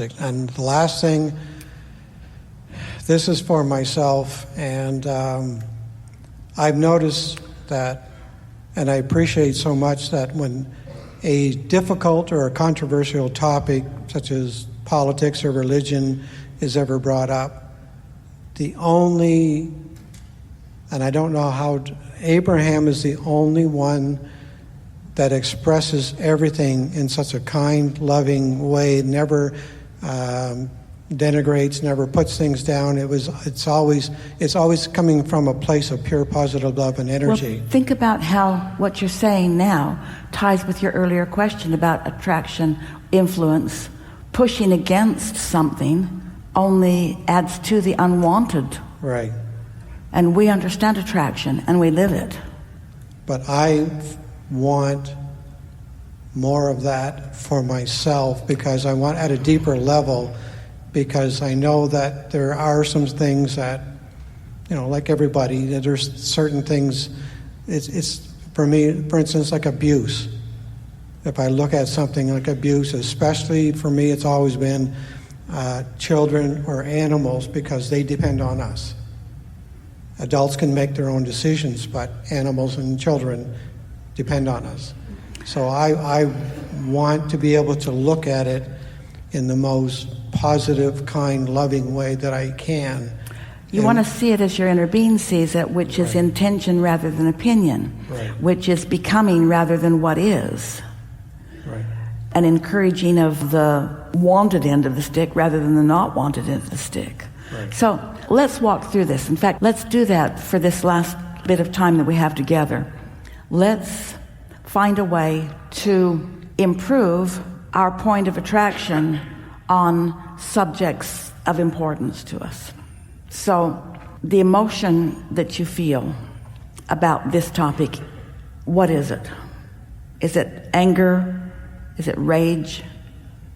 And the last thing, this is for myself, and I've noticed that, and I appreciate so much that when a difficult or a controversial topic, such as politics or religion, is ever brought up, the only, and I don't know how, Abraham is the only one that expresses everything in such a kind, loving way, never denigrates, never puts things down. It's always coming from a place of pure positive love and energy. Well, think about how what you're saying now ties with your earlier question about attraction, influence. Pushing against something only adds to the unwanted. Right. And we understand attraction and we live it. But I want more of that for myself, because I want at a deeper level, because I know that there are some things that, like everybody, there's certain things, it's for me, for instance, like abuse. If I look at something like abuse, especially for me, it's always been children or animals, because they depend on us. Adults can make their own decisions, but animals and children depend on us. So I want to be able to look at it in the most positive, kind, loving way that I can. You want to see it as your inner being sees it, which is intention rather than opinion, which is becoming rather than what is. Right. And encouraging of the wanted end of the stick rather than the not wanted end of the stick. Right. So let's walk through this. In fact, let's do that for this last bit of time that we have together. Let's find a way to improve our point of attraction on subjects of importance to us. So the emotion that you feel about this topic, what is it? Is it anger? Is it rage?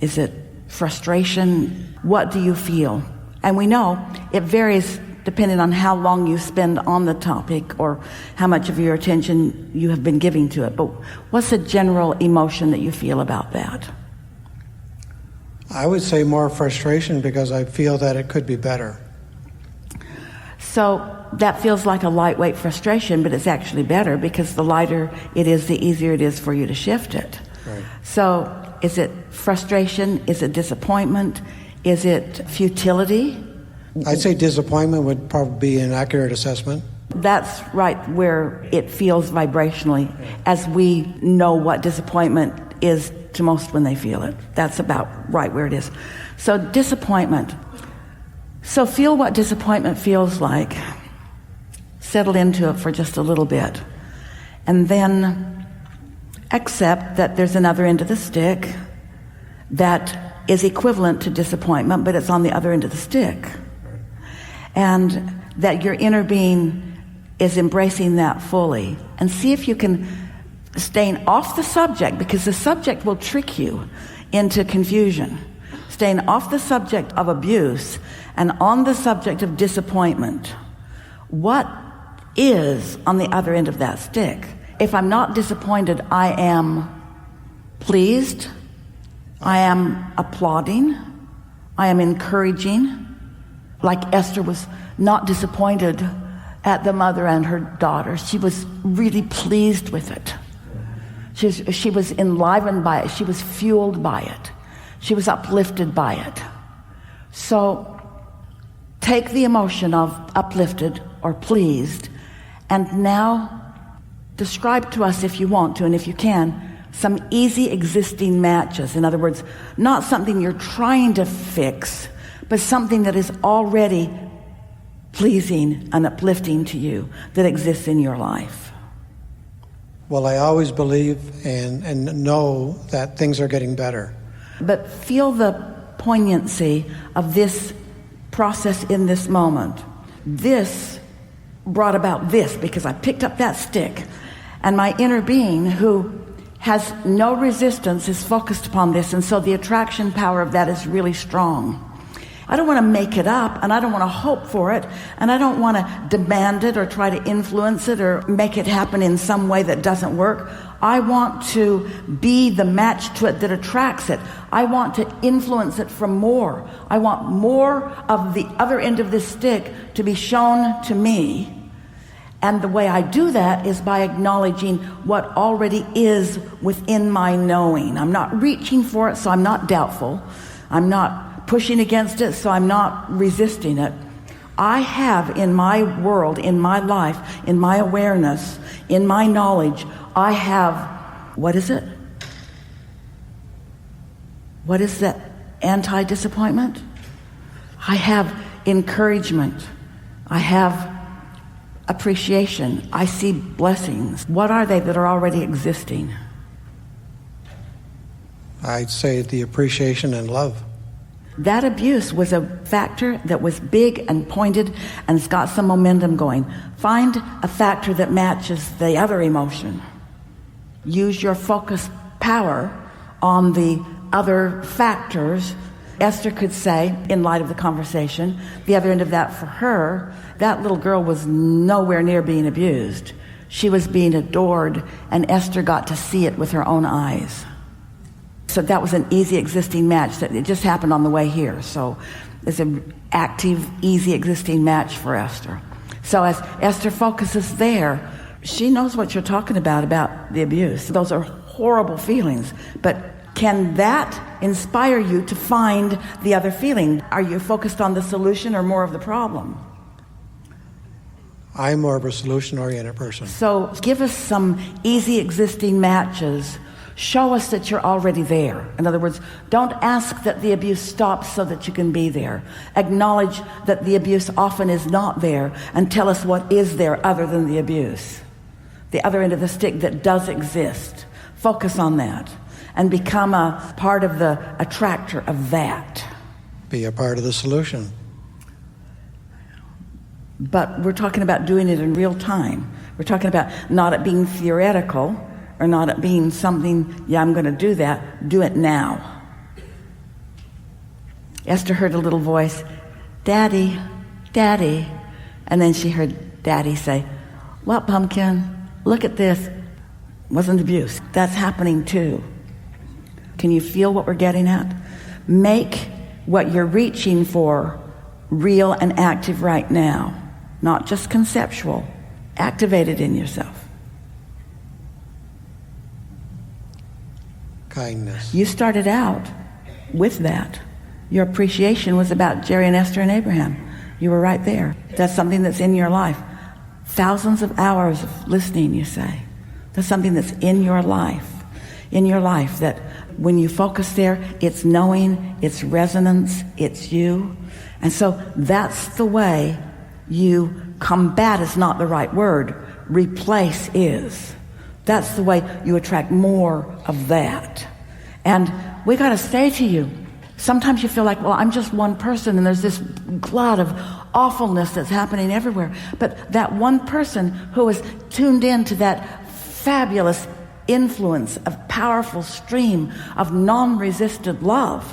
Is it frustration? What do you feel? And we know it varies depending on how long you spend on the topic or how much of your attention you have been giving to it. But what's the general emotion that you feel about that? I would say more frustration, because I feel that it could be better. So that feels like a lightweight frustration, but it's actually better, because the lighter it is, the easier it is for you to shift it. Right. So is it frustration? Is it disappointment? Is it futility? I'd say disappointment would probably be an accurate assessment. That's right where it feels vibrationally, as we know what disappointment is to most when they feel it. That's about right where it is. So disappointment. So feel what disappointment feels like. Settle into it for just a little bit. And then accept that there's another end of the stick that is equivalent to disappointment, but it's on the other end of the stick. And that your inner being is embracing that fully. And see if you can staying off the subject, because the subject will trick you into confusion. Staying off the subject of abuse and on the subject of disappointment. What is on the other end of that stick? If I'm not disappointed, I am pleased, I am applauding, I am encouraging. Like Esther was not disappointed at the mother and her daughter. She was really pleased with it. She was enlivened by it. She was fueled by it. She was uplifted by it. So take the emotion of uplifted or pleased, and now describe to us, if you want to and if you can, some easy existing matches. In other words, not something you're trying to fix, but something that is already pleasing and uplifting to you, that exists in your life. Well, I always believe and know that things are getting better. But feel the poignancy of this process in this moment. This brought about this, because I picked up that stick, and my inner being, who has no resistance, is focused upon this, and so the attraction power of that is really strong. I don't want to make it up, and I don't want to hope for it, and I don't want to demand it or try to influence it or make it happen in some way that doesn't work. I want to be the match to it that attracts it. I want to influence it from more. I want more of the other end of this stick to be shown to me. And the way I do that is by acknowledging what already is within my knowing. I'm not reaching for it, so I'm not doubtful. I'm not pushing against it, so I'm not resisting it. I have in my world, in my life, in my awareness, in my knowledge, I have, what is it? What is that anti-disappointment? I have encouragement. I have appreciation. I see blessings. What are they that are already existing? I'd say the appreciation and love. That abuse was a factor that was big and pointed, and it's got some momentum going. Find a factor that matches the other emotion. Use your focus power on the other factors. Esther could say, in light of the conversation, the other end of that for her, that little girl was nowhere near being abused. She was being adored, and Esther got to see it with her own eyes. So that was an easy existing match. That it just happened on the way here. So it's an active, easy existing match for Esther. So as Esther focuses there, she knows what you're talking about the abuse. Those are horrible feelings. But can that inspire you to find the other feeling? Are you focused on the solution or more of the problem? I'm more of a solution-oriented person. So give us some easy existing matches. Show us that you're already there. In other words, don't ask that the abuse stops so that you can be there. Acknowledge that the abuse often is not there, and tell us what is there other than the abuse. The other end of the stick that does exist. Focus on that and become a part of the attractor of that. Be a part of the solution. But we're talking about doing it in real time. We're talking about not it being theoretical, or not it being something, yeah, I'm going to do that. Do it now. Esther heard a little voice, Daddy, Daddy. And then she heard Daddy say, well, Pumpkin, look at this. Wasn't abuse. That's happening too. Can you feel what we're getting at? Make what you're reaching for real and active right now. Not just conceptual. Activate it in yourself. Kindness. You started out with that. Your appreciation was about Jerry and Esther and Abraham. You were right there. That's something that's in your life. Thousands of hours of listening, you say. That's something that's in your life. In your life, that when you focus there, it's knowing, it's resonance, it's you. And so that's the way you combat is not the right word. Replace is. That's the way you attract more of that. And we got to say to you, sometimes you feel like, well, I'm just one person and there's this glut of awfulness that's happening everywhere. But that one person who is tuned into that fabulous influence of powerful stream of non-resisted love,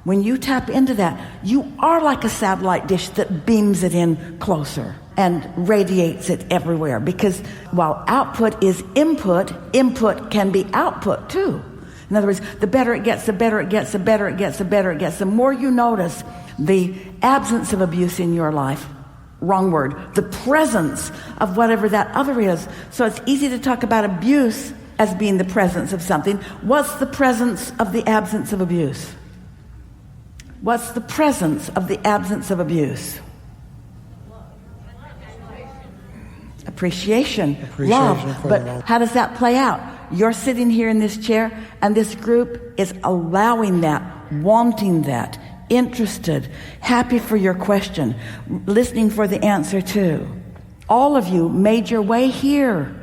when you tap into that, you are like a satellite dish that beams it in closer and radiates it everywhere. Because while output is input, input can be output too. In other words, the better it gets, the better it gets, the better it gets, the better it gets. The more you notice the absence of abuse in your life, wrong word, the presence of whatever that other is. So it's easy to talk about abuse as being the presence of something. What's the presence of the absence of abuse? What's the presence of the absence of abuse? Appreciation, love. But how does that play out? You're sitting here in this chair, and this group is allowing that, wanting that, interested, happy for your question, listening for the answer too. All of you made your way here.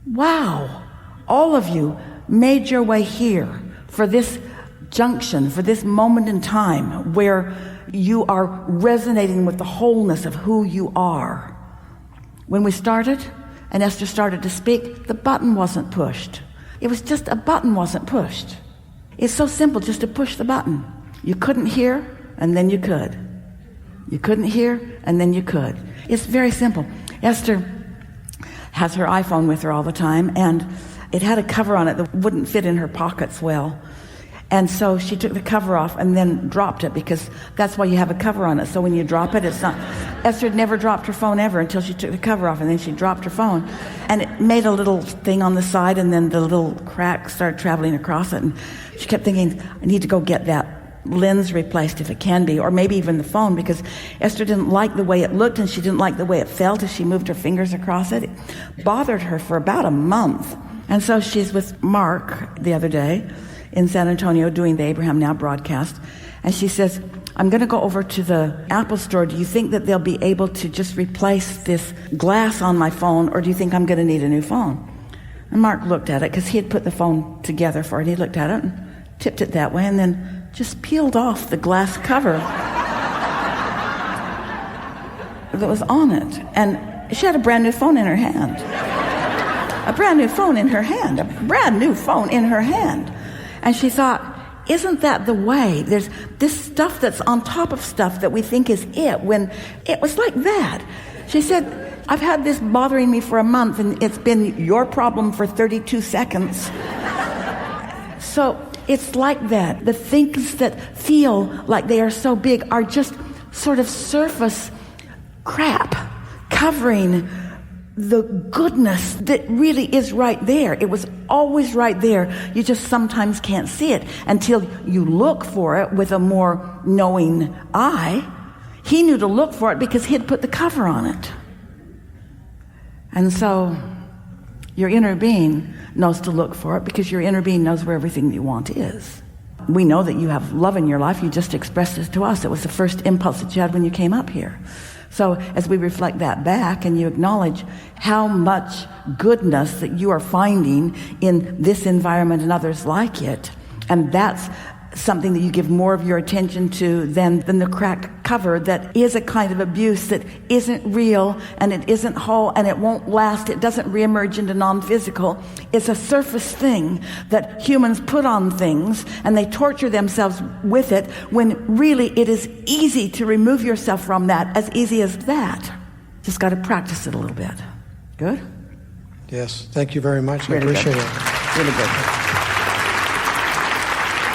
Wow. All of you made your way here for this junction, for this moment in time where you are resonating with the wholeness of who you are. When we started and Esther started to speak, the button wasn't pushed. It was just a button wasn't pushed. It's so simple just to push the button. You couldn't hear, and then you could. You couldn't hear, and then you could. It's very simple. Esther has her iPhone with her all the time, and it had a cover on it that wouldn't fit in her pockets well. And so she took the cover off and then dropped it, because that's why you have a cover on it. So when you drop it, it's not... Esther had never dropped her phone ever until she took the cover off, and then she dropped her phone. And it made a little thing on the side, and then the little crack started traveling across it. And she kept thinking, I need to go get that lens replaced if it can be, or maybe even the phone, because Esther didn't like the way it looked, and she didn't like the way it felt as she moved her fingers across it. It bothered her for about a month. And so she's with Mark the other day in San Antonio doing the Abraham Now broadcast, and she says, I'm going to go over to the Apple store. Do you think that they'll be able to just replace this glass on my phone, or do you think I'm going to need a new phone? And Mark looked at it, because he had put the phone together for it. He looked at it and tipped it that way, and then just peeled off the glass cover that was on it. And she had a brand new phone in her hand. A brand new phone in her hand. A brand new phone in her hand. And she thought, isn't that the way? There's this stuff that's on top of stuff that we think is it, when it was like that. She said, I've had this bothering me for a month, and it's been your problem for 32 seconds. So it's like that. The things that feel like they are so big are just sort of surface crap covering the goodness that really is right there. It was always right there. You just sometimes can't see it until you look for it with a more knowing eye. He knew to look for it because he'd put the cover on it. And so your inner being knows to look for it, because your inner being knows where everything that you want is. We know that you have love in your life. You just expressed it to us. It was the first impulse that you had when you came up here. So as we reflect that back and you acknowledge how much goodness that you are finding in this environment and others like it, and that's something that you give more of your attention to than the cracked cover that is a kind of abuse that isn't real, and it isn't whole, and it won't last. It doesn't reemerge into non-physical. It's a surface thing that humans put on things, and they torture themselves with it, when really it is easy to remove yourself from that, as easy as that. Just got to practice it a little bit. Good? Yes, thank you very much. Really I appreciate good. it. Really good.